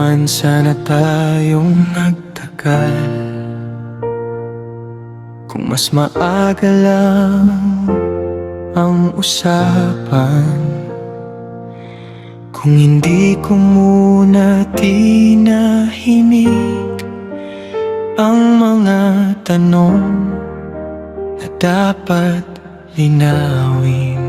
naman sana tayong nagtagal, kung mas maaga lang ang usapan. Kung hindi ko muna tinahimik ang mga tanong na dapat linawin.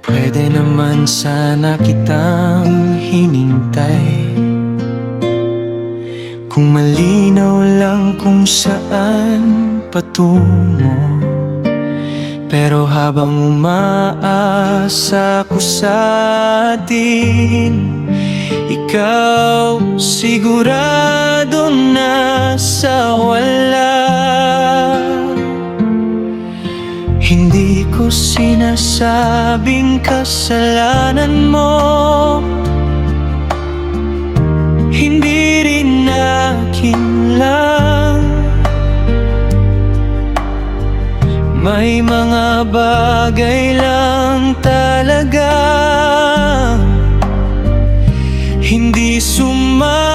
Pwede naman sana kitang hinintay, kung malinaw lang kung saan patungo. Pero habang umaasa ko sa atin, ikaw sigurado na sa wala. Hindi ko sinasabing kasalanan mo, hindi rin akin lang. May mga bagay lang talaga hindi sumasabay.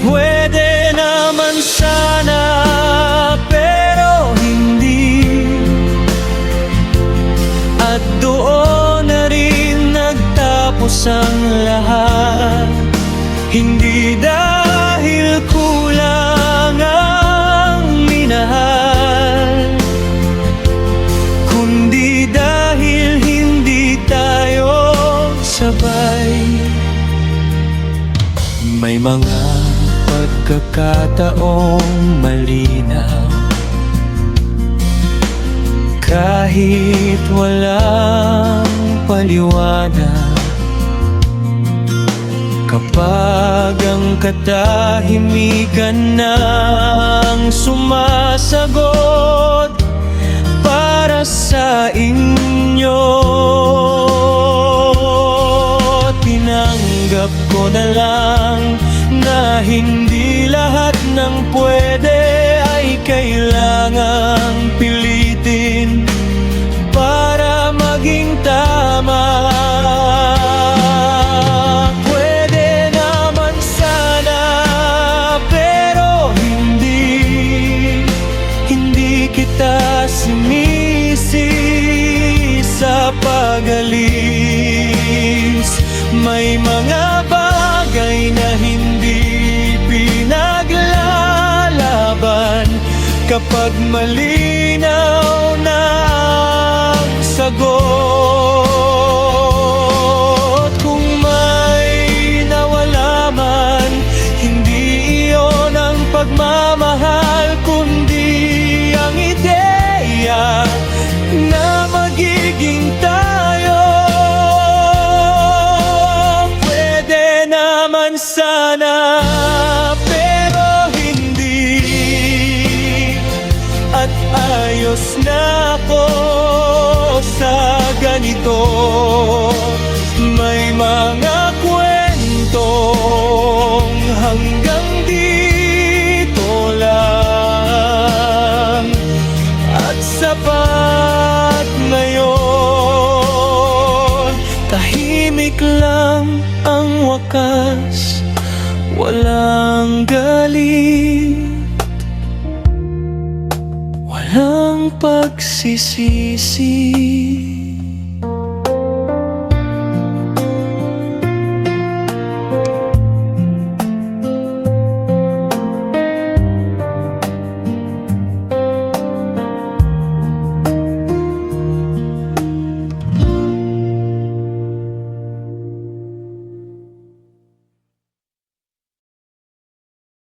Pwede naman sana, pero hindi. At doon na rin nagtapos ang lahat. Hindi dahil kulang ang minahal, kundi dahil hindi tayo sabay. May mga pagkakataong malinaw, kahit walang paliwanag. Kapag ang katahimikan nang sumasagot para sa inyo, tinanggap ko na lang na hindi lahat ng pwede ay kailangang pilitin para maging tama. Sinisi sa pag-alis, may mga bagay na hindi pinaglalaban. Kapag malinaw na ang sagot, kung may nawala man, hindi iyon ang pagmamahal, kundi ang ideya na magiging tayo. Pwede naman sana, pero hindi. At ayos na ako sa ganito. May mga kwentong hanggang dito lang, at sapat ngayon. Tahimik lang ang wakas, walang galit, walang pagsisisi.